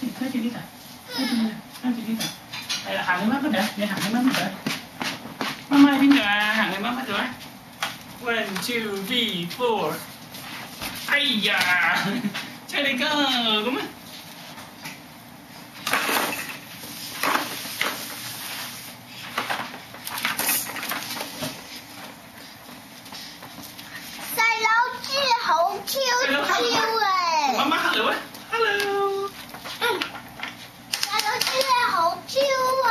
住呢度，跟住呢度，係啦，行去媽媽度，你行去媽媽度。媽媽喺邊度啊？行去媽媽度啊 ！1 2 3 4。哎呀，出嚟go咁啊！細佬豬好 Q 誒！媽媽 hello 啊 ，hello。細佬豬好 Q 啊！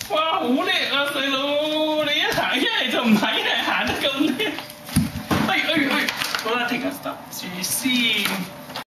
哇，好叻啊，細佬！你一行一係就唔係，一係行得咁叻。好啦，停下 stop 住先。